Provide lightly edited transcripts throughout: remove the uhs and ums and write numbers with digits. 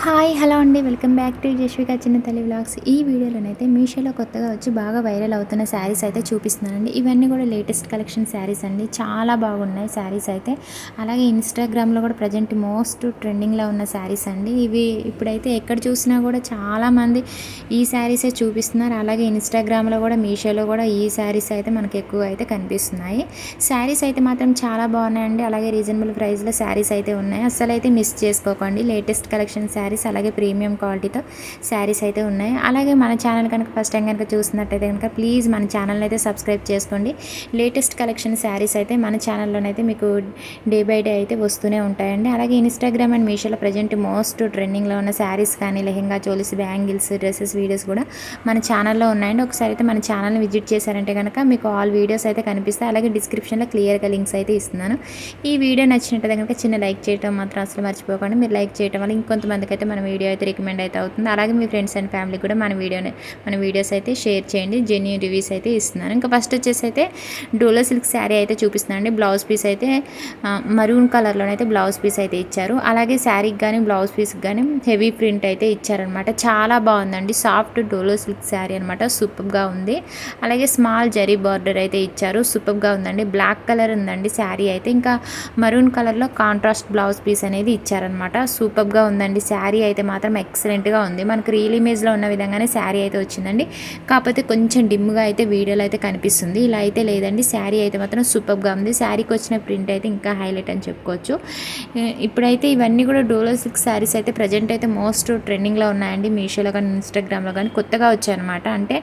Hi hello అండి, welcome back to Yashvika చిన్న తల్లి వ్లాగ్స్. ఈ వీడియోలోనైతే మీషోలో కొత్తగా వచ్చి బాగా వైరల్ అవుతున్న శారీస్ అయితే చూపిస్తున్నానండి. ఇవన్నీ కూడా లేటెస్ట్ కలెక్షన్ శారీస్ అండి. చాలా బాగున్నాయి శారీస్ అయితే. అలాగే ఇన్స్టాగ్రామ్లో కూడా ప్రజెంట్ మోస్ట్ ట్రెండింగ్లో ఉన్న శారీస్ అండి ఇవి. ఇప్పుడైతే ఎక్కడ చూసినా కూడా చాలామంది ఈ శారీసే చూపిస్తున్నారు. అలాగే ఇన్స్టాగ్రామ్లో కూడా మీషోలో కూడా ఈ శారీస్ అయితే మనకు ఎక్కువ అయితే కనిపిస్తున్నాయి. శారీస్ అయితే మాత్రం చాలా బాగున్నాయండి. అలాగే రీజనబుల్ ప్రైస్లో శారీస్ అయితే ఉన్నాయి. అస్సలు అయితే మిస్ చేసుకోకండి. లేటెస్ట్ కలెక్షన్ శారీస్ అలాగే ప్రీమియం క్వాలిటీతో శారీస్ అయితే ఉన్నాయి. అలాగే మన ఛానల్ కనుక ఫస్ట్ టైం కనుక చూసినట్టయితే కనుక ప్లీజ్ మన ఛానల్ని అయితే సబ్స్క్రైబ్ చేసుకోండి. లేటెస్ట్ కలెక్షన్ శారీస్ అయితే మన ఛానల్లోనైతే మీకు డే బై డే అయితే వస్తూనే ఉంటాయండి. అలాగే ఇన్స్టాగ్రామ్ అండ్ మీషోలో ప్రజెంట్ మోస్ట్ ట్రెండింగ్లో ఉన్న శారీస్ కానీ lehenga, cholis, bangles, dresses videos కూడా మన ఛానల్లో ఉన్నాయండి. ఒకసారి అయితే మన ఛానల్ని విజిట్ చేశారంటే కనుక మీకు ఆల్ వీడియోస్ అయితే కనిపిస్తాయి. అలాగే డిస్క్రిప్షన్లో క్లియర్గా లింక్స్ అయితే ఇస్తున్నాను. ఈ వీడియో నచ్చినట్టయితే కనుక చిన్న లైక్ చేయడం మాత్రం అసలు మర్చిపోకండి. మీరు లైక్ చేయడం వల్ల ఇంకొంతమందికి అయితే మన వీడియో అయితే రికమెండ్ అయితే అవుతుంది. అలాగే మీ ఫ్రెండ్స్ అండ్ ఫ్యామిలీ కూడా మన వీడియోస్ అయితే షేర్ చేయండి. జెన్యూన్ రివ్యూస్ అయితే ఇస్తున్నాను. ఇంకా ఫస్ట్ వచ్చేసి అయితే డోలో సిల్క్ శారీ అయితే చూపిస్తున్నానండి. బ్లౌజ్ పీస్ అయితే మరూన్ కలర్లోనైతే బ్లౌజ్ పీస్ అయితే ఇచ్చారు. అలాగే శారీకి కానీ బ్లౌజ్ పీస్కి కానీ హెవీ ప్రింట్ అయితే ఇచ్చారనమాట. చాలా బాగుందండి. సాఫ్ట్ డోలో సిల్క్ శారీ అనమాట. సూపర్గా ఉంది. అలాగే స్మాల్ జరీ బార్డర్ అయితే ఇచ్చారు. సూపర్గా ఉందండి. బ్లాక్ కలర్ ఉందండి శారీ అయితే. ఇంకా మరూన్ కలర్లో కాంట్రాస్ట్ బ్లౌజ్ పీస్ అనేది ఇచ్చారనమాట. సూపర్గా ఉందండి శారీ అయితే మాత్రం ఎక్సలెంట్గా ఉంది. మనకు రియల్ ఇమేజ్లో ఉన్న విధంగానే శారీ అయితే వచ్చిందండి. కాకపోతే కొంచెం డిమ్గా అయితే వీడియోలో అయితే కనిపిస్తుంది. ఇలా అయితే లేదండి. శారీ అయితే మాత్రం సూపర్గా ఉంది. శారీకి వచ్చిన ప్రింట్ అయితే ఇంకా హైలైట్ అని చెప్పుకోవచ్చు. ఇప్పుడైతే ఇవన్నీ కూడా డోలో సిల్క్ శారీస్ అయితే ప్రజెంట్ అయితే మోస్ట్ ట్రెండింగ్లో ఉన్నాయండి. మీషోలో కానీ ఇన్స్టాగ్రామ్లో కానీ కొత్తగా వచ్చాయన్నమాట. అంటే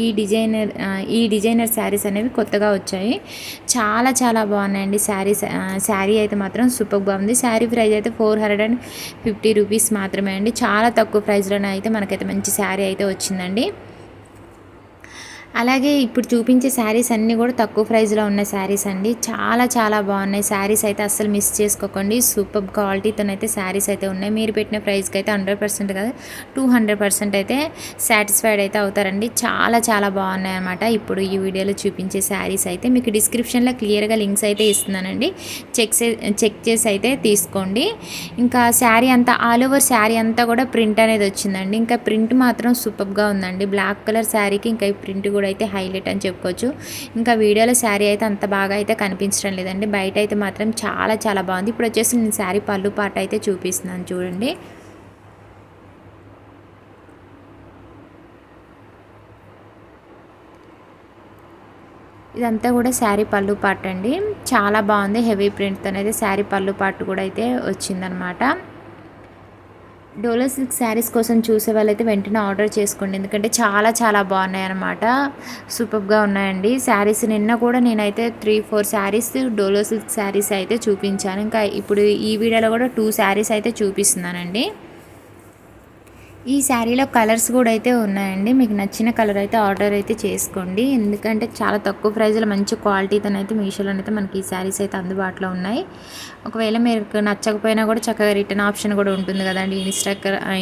ఈ డిజైనర్ శారీస్ అనేవి కొత్తగా వచ్చాయి. చాలా చాలా బాగున్నాయండి శారీ అయితే మాత్రం సూపర్గా ఉంది. శారీ ప్రైస్ అయితే 450 రూపీస్ మాత్రమే అండి. చాలా తక్కువ ప్రైస్లోనే అయితే మనకైతే మంచి శారీ అయితే వచ్చిందండి. అలాగే ఇప్పుడు చూపించే శారీస్ అన్నీ కూడా తక్కువ ప్రైస్లో ఉన్న శారీస్ అండి. చాలా చాలా బాగున్నాయి శారీస్ అయితే. అస్సలు మిస్ చేసుకోకండి. సూపర్ క్వాలిటీతోనైతే శారీస్ అయితే ఉన్నాయి. మీరు పెట్టిన ప్రైస్కి అయితే 100% కదా 200% అయితే సాటిస్ఫైడ్ అయితే అవుతారండి. చాలా చాలా బాగున్నాయి అన్నమాట. ఇప్పుడు ఈ వీడియోలో చూపించే శారీస్ అయితే మీకు డిస్క్రిప్షన్లో క్లియర్గా లింక్స్ అయితే ఇస్తున్నానండి. చెక్ చేసి అయితే తీసుకోండి. ఇంకా శారీ అంతా ఆల్ ఓవర్ శారీ అంతా కూడా ప్రింట్ అనేది వచ్చిందండి. ఇంకా ప్రింట్ మాత్రం సూపర్గా ఉందండి. బ్లాక్ కలర్ శారీకి ఇంకా ఈ ప్రింట్ కూడా అయితే హైలైట్ అని చెప్పుకోవచ్చు. ఇంకా వీడియోలో శారీ అయితే అంత బాగా అయితే కనిపించడం లేదండి. బయట అయితే మాత్రం చాలా చాలా బాగుంది. ఇప్పుడు వచ్చేసి నేను శారీ పళ్ళు పాట అయితే చూపిస్తున్నాను చూడండి. ఇదంతా కూడా శారీ పళ్ళు పాట అండి. చాలా బాగుంది. హెవీ ప్రింట్తో అయితే శారీ పళ్ళు పాటు కూడా అయితే వచ్చిందనమాట. డోలో సిల్క్ శారీస్ కోసం చూసే వాళ్ళైతే వెంటనే ఆర్డర్ చేసుకోండి. ఎందుకంటే చాలా చాలా బాగున్నాయి అన్నమాట. సూపర్గా ఉన్నాయండి శారీస్. నిన్న కూడా నేనైతే 3-4 శారీస్ డోలో సిల్క్ శారీస్ అయితే చూపించాను. ఇంకా ఇప్పుడు ఈ వీడియోలో కూడా 2 శారీస్ అయితే చూపిస్తున్నానండి. ఈ శారీలో కలర్స్ కూడా అయితే ఉన్నాయండి. మీకు నచ్చిన కలర్ అయితే ఆర్డర్ అయితే చేసుకోండి. ఎందుకంటే చాలా తక్కువ ప్రైస్లో మంచి క్వాలిటీతోనైతే మీషోలోనైతే మనకి ఈ శారీస్ అయితే అందుబాటులో ఉన్నాయి. ఒకవేళ మీకు నచ్చకపోయినా కూడా చక్కగా రిటర్న్ ఆప్షన్ కూడా ఉంటుంది కదండి.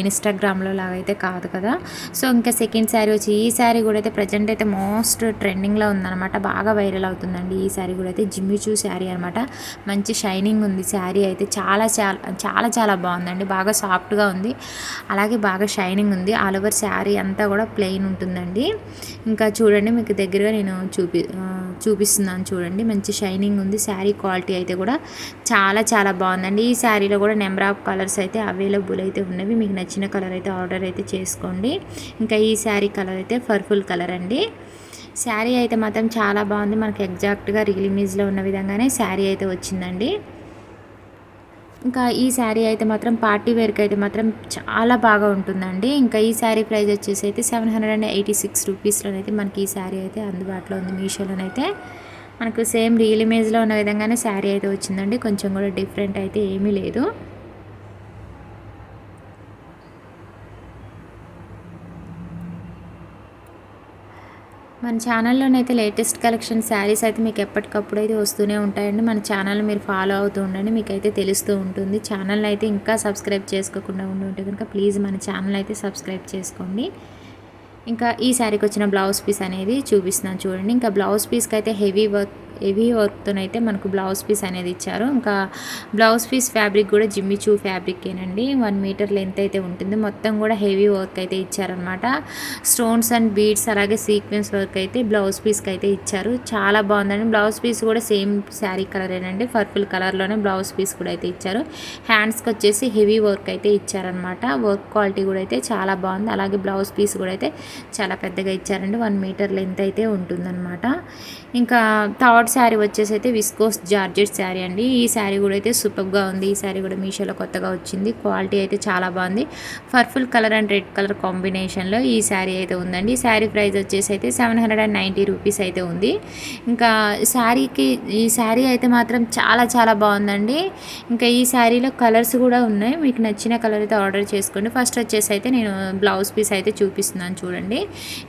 ఇన్స్టాగ్రామ్లో లాగా అయితే కాదు కదా. సో ఇంకా సెకండ్ శారీ వచ్చి ఈ శారీ కూడా అయితే ప్రజెంట్ అయితే మోస్ట్ ట్రెండింగ్లో ఉందన్నమాట. బాగా వైరల్ అవుతుందండి. ఈ శారీ కూడా అయితే జిమ్మిచూ శారీ అనమాట. మంచి షైనింగ్ ఉంది శారీ అయితే. చాలా చాలా చాలా చాలా బాగుందండి. బాగా సాఫ్ట్గా ఉంది. అలాగే బాగా షైనింగ్ ఉంది. ఆల్ ఓవర్ శారీ అంతా కూడా ప్లెయిన్ ఉంటుందండి. ఇంకా చూడండి మీకు దగ్గరగా నేను చూపిస్తున్నాను చూడండి. మంచి షైనింగ్ ఉంది. శారీ క్వాలిటీ అయితే కూడా చాలా చాలా బాగుందండి. ఈ శారీలో కూడా నెంబర్ ఆఫ్ కలర్స్ అయితే అవైలబుల్ అయితే ఉన్నవి. మీకు నచ్చిన కలర్ అయితే ఆర్డర్ అయితే చేసుకోండి. ఇంకా ఈ శారీ కలర్ అయితే పర్పుల్ కలర్ అండి. శారీ అయితే మాత్రం చాలా బాగుంది. మనకి ఎగ్జాక్ట్గా రియల్ ఇమేజ్లో ఉన్న విధంగానే శారీ అయితే వచ్చిందండి. ఇంకా ఈ శారీ అయితే మాత్రం పార్టీ వేర్కి అయితే మాత్రం చాలా బాగా ఉంటుందండి. ఇంకా ఈ శారీ ప్రైస్ వచ్చేసి అయితే 786 రూపీస్లోనైతే మనకి ఈ శారీ అయితే అందుబాటులో ఉంది. మీషోలోనైతే మనకు సేమ్ రియల్ ఇమేజ్లో ఉన్న విధంగానే శారీ అయితే వచ్చిందండి. కొంచెం కూడా డిఫరెంట్ అయితే ఏమీ లేదు. మన ఛానల్లోనైతే లేటెస్ట్ కలెక్షన్ శారీస్ అయితే మీకు ఎప్పటికప్పుడు అయితే వస్తూనే ఉంటాయండి. మన ఛానల్ మీరు ఫాలో అవుతూ ఉండండి. మీకైతే తెలుస్తూ ఉంటుంది. ఛానల్ని అయితే ఇంకా సబ్స్క్రైబ్ చేసుకోకుండా ఉంటే కనుక ప్లీజ్ మన ఛానల్ అయితే సబ్స్క్రైబ్ చేసుకోండి. ఇంకా ఈ శారీకి వచ్చిన బ్లౌజ్ పీస్ అనేది చూపిస్తున్నాను చూడండి. ఇంకా బ్లౌజ్ పీస్కి అయితే హెవీ హెవీ వర్క్తోనైతే మనకు బ్లౌజ్ పీస్ అనేది ఇచ్చారు. ఇంకా బ్లౌజ్ పీస్ ఫ్యాబ్రిక్ కూడా జిమ్మిచూ ఫ్యాబ్రికేనండి. 1 మీటర్ లెంత్ అయితే ఉంటుంది. మొత్తం కూడా హెవీ వర్క్ అయితే ఇచ్చారనమాట. స్టోన్స్ అండ్ బీడ్స్ అలాగే సీక్వెన్స్ వర్క్ అయితే బ్లౌజ్ పీస్కి అయితే ఇచ్చారు. చాలా బాగుందండి. బ్లౌజ్ పీస్ కూడా సేమ్ శారీ కలరేనండి. పర్పుల్ కలర్లోనే బ్లౌజ్ పీస్ కూడా అయితే ఇచ్చారు. హ్యాండ్స్కి వచ్చేసి హెవీ వర్క్ అయితే ఇచ్చారనమాట. వర్క్ క్వాలిటీ కూడా అయితే చాలా బాగుంది. అలాగే బ్లౌజ్ పీస్ కూడా అయితే చాలా పెద్దగా ఇచ్చారండి. 1 మీటర్ లెంత్ అయితే ఉంటుందన్నమాట. ఇంకా థర్డ్ శారీ వచ్చేసి అయితే విస్కోస్ జార్జెట్ శారీ అండి. ఈ శారీ కూడా అయితే సూపర్గా ఉంది. ఈ శారీ కూడా మీషోలో కొత్తగా వచ్చింది. క్వాలిటీ అయితే చాలా బాగుంది. Purple colour and red colour కాంబినేషన్లో ఈ శారీ అయితే ఉందండి. ఈ శారీ ప్రైస్ వచ్చేసి అయితే 790 రూపీస్ అయితే ఉంది. ఇంకా ఈ శారీ అయితే మాత్రం చాలా చాలా బాగుందండి. ఇంకా ఈ శారీలో కలర్స్ కూడా ఉన్నాయి. మీకు నచ్చిన కలర్ అయితే ఆర్డర్ చేసుకోండి. ఫస్ట్ వచ్చేసి అయితే నేను బ్లౌజ్ పీస్ అయితే చూపిస్తున్నాను చూడండి.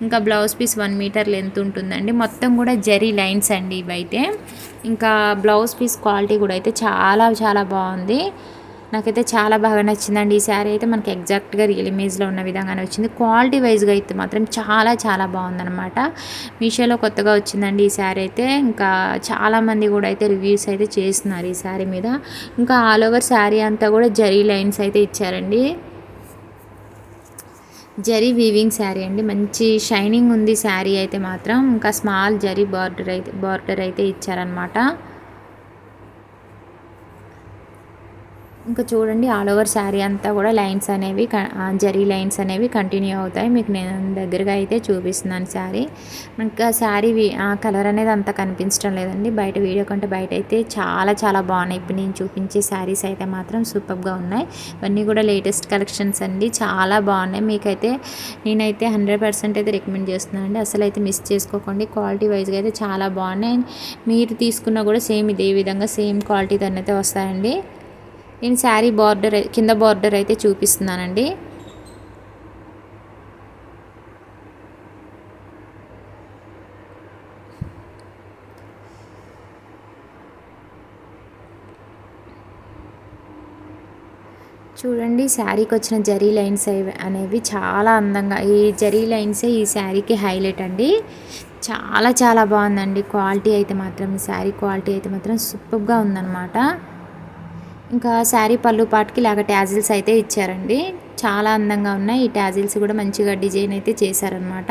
ఇంకా బ్లౌజ్ పీస్ 1 మీటర్ లెంత్ ఉంటుందండి. మొత్తం కూడా జరీ లైన్స్ అండి ఇవైతే. ఇంకా బ్లౌజ్ పీస్ క్వాలిటీ కూడా అయితే చాలా చాలా బాగుంది. నాకైతే చాలా బాగా నచ్చిందండి. ఈ శారీ అయితే మనకి ఎగ్జాక్ట్గా రియల్ ఇమేజ్లో ఉన్న విధంగానే వచ్చింది. క్వాలిటీ వైజ్గా అయితే మాత్రం చాలా చాలా బాగుందన్నమాట. మీషోలో కొత్తగా వచ్చిందండి ఈ శారీ అయితే. ఇంకా చాలామంది కూడా అయితే రివ్యూస్ అయితే చేస్తున్నారు ఈ శారీ మీద. ఇంకా ఆల్ ఓవర్ శారీ అంతా కూడా జరీ లైన్స్ అయితే ఇచ్చారండి. జరీ వీవింగ్ శారీ అండి. మంచి షైనింగ్ ఉంది శారీ అయితే మాత్రం. ఇంకా స్మాల్ జరీ బార్డర్ అయితే ఇచ్చారనమాట. ఇంకా చూడండి ఆల్ ఓవర్ శారీ అంతా కూడా లైన్స్ అనేవి జరీ లైన్స్ అనేవి కంటిన్యూ అవుతాయి. మీకు నేను దగ్గరగా అయితే చూపిస్తున్నాను శారీ. ఇంకా శారీ కలర్ అనేది అంత కనిపించడం లేదండి. బయట వీడియో కంటే బయట అయితే చాలా చాలా బాగున్నాయి. ఇప్పుడు నేను చూపించే శారీస్ అయితే మాత్రం సూపర్గా ఉన్నాయి. ఇవన్నీ కూడా లేటెస్ట్ కలెక్షన్స్ అండి. చాలా బాగున్నాయి. మీకైతే నేనైతే 100% అయితే రికమెండ్ చేస్తున్నాను అండి. అసలు అయితే మిస్ చేసుకోకండి. క్వాలిటీ వైజ్గా అయితే చాలా బాగున్నాయి. మీరు తీసుకున్నా కూడా సేమ్ ఇదే విధంగా సేమ్ క్వాలిటీతో అయితే వస్తాయండి. నేను శారీ కింద బార్డర్ అయితే చూపిస్తున్నానండి. చూడండి శారీకి వచ్చిన జరీ లైన్స్ అనేవి చాలా అందంగా, ఈ జరీ లైన్సే ఈ శారీకి హైలైట్ అండి. చాలా చాలా బాగుందండి. క్వాలిటీ అయితే మాత్రం ఈ శారీ క్వాలిటీ అయితే మాత్రం సూపర్గా ఉందన్నమాట. ఇంకా శారీ పళ్ళు పాటుకి ఇలాగ ట్యాజిల్స్ అయితే ఇచ్చారండి. చాలా అందంగా ఉన్నాయి. ఈ ట్యాజిల్స్ కూడా మంచిగా డిజైన్ అయితే చేశారనమాట.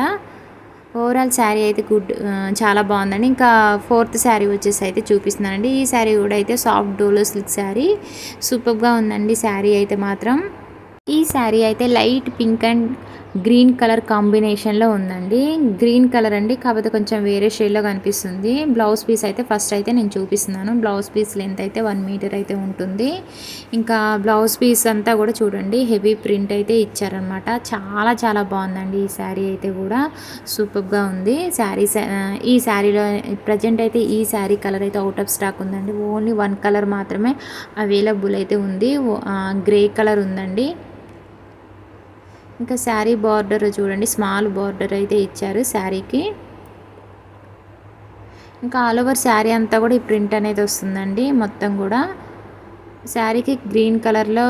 ఓవరాల్ శారీ అయితే చాలా బాగుందండి. ఇంకా ఫోర్త్ శారీ వచ్చేసి అయితే చూపిస్తున్నానండి. ఈ శారీ కూడా అయితే సాఫ్ట్ డోలో సిల్క్ శారీ సూపర్గా ఉందండి. శారీ అయితే మాత్రం ఈ శారీ అయితే light pink and green colour కాంబినేషన్లో ఉందండి. గ్రీన్ కలర్ అండి, కాకపోతే కొంచెం వేరే షేడ్లో కనిపిస్తుంది. బ్లౌజ్ పీస్ అయితే ఫస్ట్ అయితే నేను చూపిస్తున్నాను. బ్లౌజ్ పీస్ లెంత్ అయితే 1 మీటర్ అయితే ఉంటుంది. ఇంకా బ్లౌజ్ పీస్ అంతా కూడా చూడండి హెవీ ప్రింట్ అయితే ఇచ్చారనమాట. చాలా చాలా బాగుందండి. ఈ శారీ అయితే కూడా సూపర్గా ఉంది. ఈ శారీలో ప్రజెంట్ అయితే ఈ శారీ కలర్ అయితే అవుట్ ఆఫ్ స్టాక్ ఉందండి. ఓన్లీ 1 కలర్ మాత్రమే అవైలబుల్ అయితే ఉంది. గ్రే కలర్ ఉందండి. ఇంకా శారీ బార్డర్ చూడండి, స్మాల్ బార్డర్ అయితే ఇచ్చారు శారీకి. ఇంకా ఆల్ ఓవర్ శారీ అంతా కూడా ఈ ప్రింట్ అనేది వస్తుందండి. మొత్తం కూడా శారీకి గ్రీన్ కలర్లో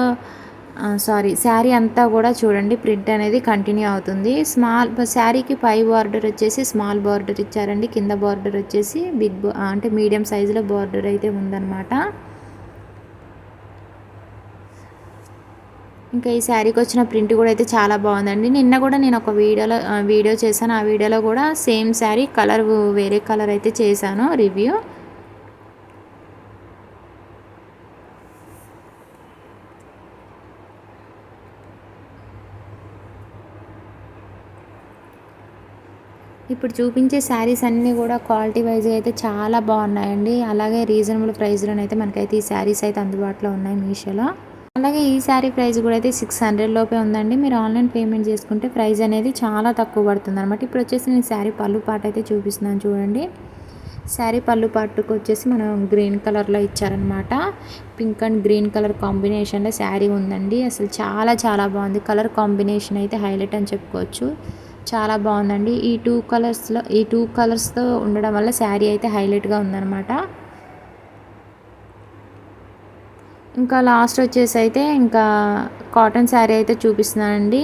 శారీ అంతా కూడా చూడండి ప్రింట్ అనేది కంటిన్యూ అవుతుంది. శారీకి పై బార్డర్ వచ్చేసి స్మాల్ బార్డర్ ఇచ్చారండి. కింద బార్డర్ వచ్చేసి అంటే మీడియం సైజులో బార్డర్ అయితే ఉందన్నమాట. ఇంకా ఈ శారీకి వచ్చిన ప్రింట్ కూడా అయితే చాలా బాగుందండి. నిన్న కూడా నేను ఒక వీడియో చేశాను. ఆ వీడియోలో కూడా సేమ్ శారీ కలర్ వేరే కలర్ అయితే చేశాను రివ్యూ. ఇప్పుడు చూపించే శారీస్ అన్నీ కూడా క్వాలిటీ వైజ్ అయితే చాలా బాగున్నాయండి. అలాగే రీజనబుల్ ప్రైస్లోనైతే మనకైతే ఈ శారీస్ అయితే అందుబాటులో ఉన్నాయి మీషోలో. అలాగే ఈ శారీ ప్రైస్ కూడా అయితే 600 లోపే ఉందండి. మీరు ఆన్లైన్ పేమెంట్ చేసుకుంటే ప్రైస్ అనేది చాలా తక్కువ పడుతుంది అనమాట. ఇప్పుడు వచ్చేసి నేను శారీ పళ్ళు పాట అయితే చూపిస్తున్నాను చూడండి. శారీ పళ్ళు పాటుకు వచ్చేసి మనం గ్రీన్ కలర్లో ఇచ్చారనమాట. పింక్ అండ్ గ్రీన్ కలర్ కాంబినేషన్లో శారీ ఉందండి. అసలు చాలా చాలా బాగుంది. కలర్ కాంబినేషన్ అయితే హైలైట్ అని చెప్పుకోవచ్చు. చాలా బాగుందండి. ఈ టూ కలర్స్తో ఉండడం వల్ల శారీ అయితే హైలైట్గా ఉందన్నమాట. ఇంకా లాస్ట్ వచ్చేసి అయితే ఇంకా కాటన్ శారీ అయితే చూపిస్తున్నానండి.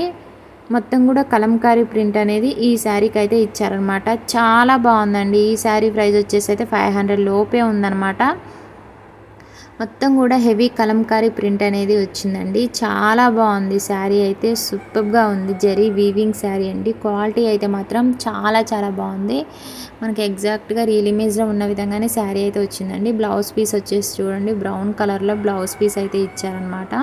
మొత్తం కూడా కలంకారీ ప్రింట్ అనేది ఈ శారీకి అయితే ఇచ్చారనమాట. చాలా బాగుందండి. ఈ శారీ ప్రైస్ వచ్చేసి అయితే 500 లోపే ఉందన్నమాట. మొత్తం కూడా హెవీ కలంకారీ ప్రింట్ అనేది వచ్చిందండి. చాలా బాగుంది శారీ అయితే, సూపర్గా ఉంది. జరీ వీవింగ్ శారీ అండి. క్వాలిటీ అయితే మాత్రం చాలా చాలా బాగుంది. మనకి ఎగ్జాక్ట్గా రియల్ ఇమేజ్లో ఉన్న విధంగానే శారీ అయితే వచ్చిందండి. బ్లౌజ్ పీస్ వచ్చేసి చూడండి, బ్రౌన్ కలర్లో బ్లౌజ్ పీస్ అయితే ఇచ్చారనమాట.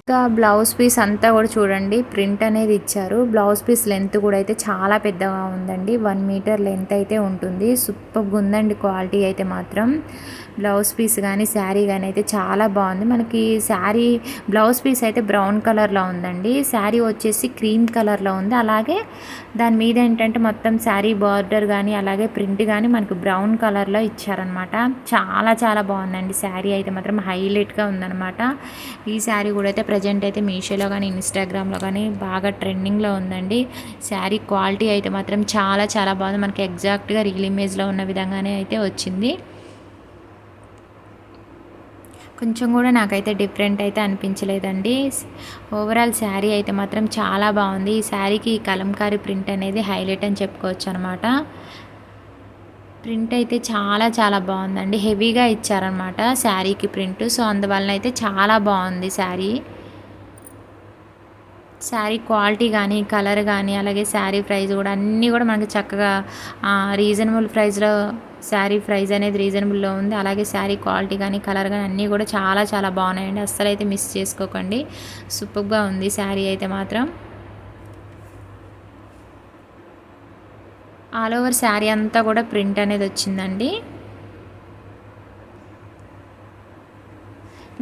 ఇంకా బ్లౌజ్ పీస్ అంతా కూడా చూడండి ప్రింట్ అనేది ఇచ్చారు. బ్లౌజ్ పీస్ లెంత్ కూడా అయితే చాలా పెద్దగా ఉందండి. 1 మీటర్ లెంత్ అయితే ఉంటుంది. సూపర్గా ఉందండి క్వాలిటీ అయితే మాత్రం. బ్లౌజ్ పీస్ కానీ శారీ కానీ అయితే చాలా బాగుంది. మనకి శారీ బ్లౌజ్ పీస్ అయితే బ్రౌన్ కలర్లో ఉందండి. శారీ వచ్చేసి క్రీమ్ కలర్లో ఉంది. అలాగే దాని మీద ఏంటంటే మొత్తం శారీ బార్డర్ కానీ అలాగే ప్రింట్ కానీ మనకు బ్రౌన్ కలర్లో ఇచ్చారనమాట. చాలా చాలా బాగుందండి శారీ అయితే మాత్రం, హైలైట్గా ఉందన్నమాట. ఈ శారీ కూడా అయితే ప్రజెంట్ అయితే మీషోలో కానీ ఇన్స్టాగ్రామ్లో కానీ బాగా ట్రెండింగ్లో ఉందండి. శారీ క్వాలిటీ అయితే మాత్రం చాలా చాలా బాగుంది. మనకి ఎగ్జాక్ట్గా రియల్ ఇమేజ్లో ఉన్న విధంగానే అయితే వచ్చింది. కొంచెం కూడా నాకైతే డిఫరెంట్ అయితే అనిపించలేదండి. ఓవరాల్ శారీ అయితే మాత్రం చాలా బాగుంది. ఈ శారీకి కలంకారీ ప్రింట్ అనేది హైలైట్ అని చెప్పుకోవచ్చు అనమాట. ప్రింట్ అయితే చాలా చాలా బాగుందండి. హెవీగా ఇచ్చారనమాట శారీకి ప్రింట్. సో అందువలన అయితే చాలా బాగుంది శారీ. శారీ క్వాలిటీ కానీ కలర్ కానీ అలాగే శారీ ప్రైస్ కూడా అన్నీ కూడా మనకి చక్కగా రీజనబుల్ ప్రైస్లో శారీ ప్రైస్ అనేది రీజనబుల్లో ఉంది. అలాగే శారీ క్వాలిటీ కానీ కలర్ కానీ అన్నీ కూడా చాలా చాలా బాగున్నాయండి. అస్సలు అయితే మిస్ చేసుకోకండి. సూపర్గా ఉంది శారీ అయితే మాత్రం. ఆల్ ఓవర్ శారీ అంతా కూడా ప్రింట్ అనేది వచ్చిందండి.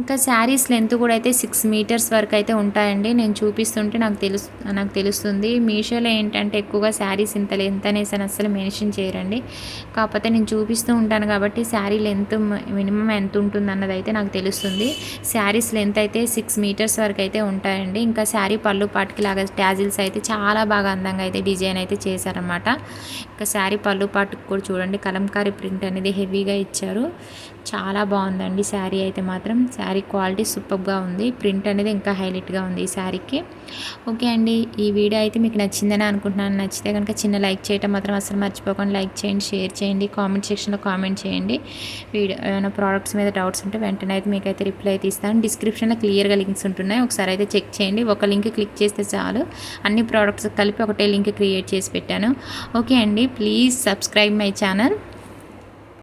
ఇంకా శారీస్ లెంత్ కూడా అయితే 6 మీటర్స్ వరకు అయితే ఉంటాయండి. నేను చూపిస్తుంటే నాకు తెలుస్తుంది. మీషోలో ఏంటంటే ఎక్కువగా శారీస్ ఇంత లెంత్ అనేసి అస్సలు మెన్షన్ చేయరండి. కాకపోతే నేను చూపిస్తూ ఉంటాను కాబట్టి శారీ లెంత్ మినిమం ఎంత ఉంటుంది అన్నది అయితే నాకు తెలుస్తుంది. శారీస్ లెంత్ అయితే 6 మీటర్స్ వరకు అయితే ఉంటాయండి. ఇంకా శారీ పళ్ళు పాటుకి లాగా ట్యాజిల్స్ అయితే చాలా బాగా అందంగా అయితే డిజైన్ అయితే చేశారనమాట. ఇంకా శారీ పళ్ళు పాటుకు కూడా చూడండి కలంకారీ ప్రింట్ అనేది హెవీగా ఇచ్చారు. చాలా బాగుందండి శారీ అయితే మాత్రం. శారీ క్వాలిటీ సూపర్గా ఉంది. ప్రింట్ అనేది ఇంకా హైలైట్గా ఉంది ఈ శారీకి. ఓకే అండి, ఈ వీడియో అయితే మీకు నచ్చిందని అనుకుంటున్నాను. నచ్చితే కనుక చిన్న లైక్ చేయడం మాత్రం అసలు మర్చిపోకుండా లైక్ చేయండి, షేర్ చేయండి, కామెంట్ సెక్షన్లో కామెంట్ చేయండి. వీడియో ఏమైనా ప్రోడక్ట్స్ మీద డౌట్స్ ఉంటే వెంటనే అయితే మీకైతే రిప్లై అయితే ఇస్తాను. డిస్క్రిప్షన్లో క్లియర్గా లింక్స్ ఉంటున్నాయి, ఒకసారి అయితే చెక్ చేయండి. ఒక లింక్ క్లిక్ చేస్తే చాలు, అన్ని ప్రోడక్ట్స్ కలిపి ఒకటే లింక్ క్రియేట్ చేసి పెట్టాను. ఓకే అండి, ప్లీజ్ సబ్స్క్రైబ్ మై ఛానల్.